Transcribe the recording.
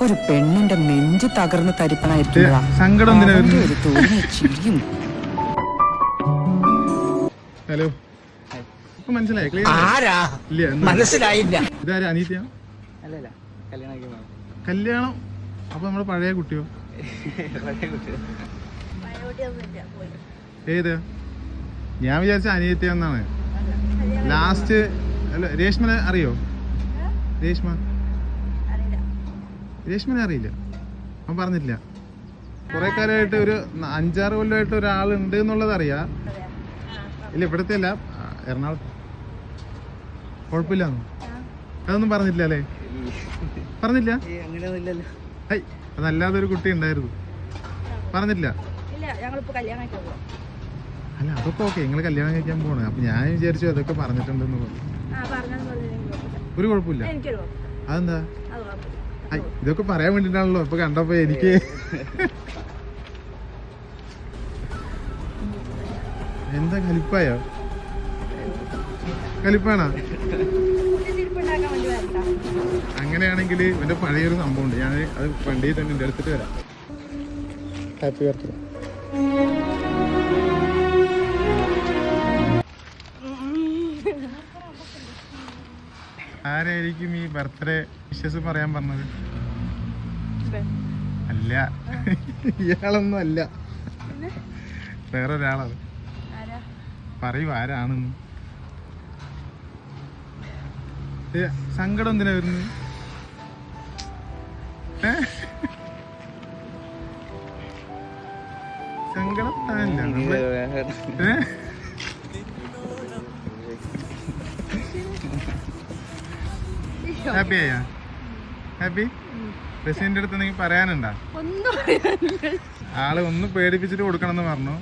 ഒരു പെണ്ണിന്റെ നെഞ്ച് തകർന്ന് തരിപ്പണായിരിക്കും സങ്കടം ഒരു തോന്നിയ ചിരിയും. ഹലോ മനസ്സിലായി മനസ്സിലായില്ല. ഇതാരാ അനീത്തിയാ? കല്യാണം അപ്പൊ നമ്മളെ പഴയ കുട്ടിയോ? ഏത്? ഞാൻ വിചാരിച്ച അനിയത്തിയെന്നാണ്. ലാസ്റ്റ് അല്ല, രേഷ്മനെ അറിയോ? രേഷ്മനെ അറിയില്ല. അവൻ പറഞ്ഞിട്ടില്ല. കുറെ കാലമായിട്ട് ഒരു 5-6 കൊല്ലമായിട്ട് ഒരാളുണ്ട് എന്നുള്ളത് അറിയാം. ഇല്ല, ഇവിടത്തെ അല്ല, എറണാകുളത്ത്. കുഴപ്പമില്ലാന്നോ? അതൊന്നും പറഞ്ഞില്ല അല്ലേ? പറഞ്ഞില്ല. അതല്ലാതെ ഒരു കുട്ടി ഉണ്ടായിരുന്നു. പറഞ്ഞിട്ടില്ല. അല്ല, അതൊക്കെ ഓക്കെ. നിങ്ങൾ കല്യാണം കഴിക്കാൻ പോണേ. അപ്പൊ ഞാൻ വിചാരിച്ചു അതൊക്കെ പറഞ്ഞിട്ടുണ്ടെന്ന് പറഞ്ഞു. ഒരു കുഴപ്പമില്ല. അതെന്താ? ഇതൊക്കെ പറയാൻ വേണ്ടിട്ടാണല്ലോ ഇപ്പൊ കണ്ടപ്പോ എനിക്ക്. എന്താ കലിപ്പായോ? കലിപ്പാണോ? അങ്ങനെയാണെങ്കിൽ എന്റെ പഴയൊരു സംഭവം ഉണ്ട്. ഞാൻ അത് വണ്ടിയിൽ തന്നെ എടുത്തിട്ട് വരാം. Happy birthday. ആരായിരിക്കും ഈ ബർത്ത്ഡേ വിഷസ് പറയാൻ പറഞ്ഞത്? അല്ല, ഇയാളൊന്നും അല്ല, വേറൊരാളത്. പറയൂ ആരാണെന്ന്. സങ്കടം എന്തിനാ വരുന്നത്? സങ്കടം താനല്ല. ഹാപ്പി ആയാ? ഹാപ്പി? റെസിന്റെ അടുത്ത് എന്തെങ്കിലും പറയാനുണ്ടോ? ആള് ഒന്ന് പേടിപ്പിച്ചിട്ട് കൊടുക്കണം എന്ന് പറഞ്ഞു.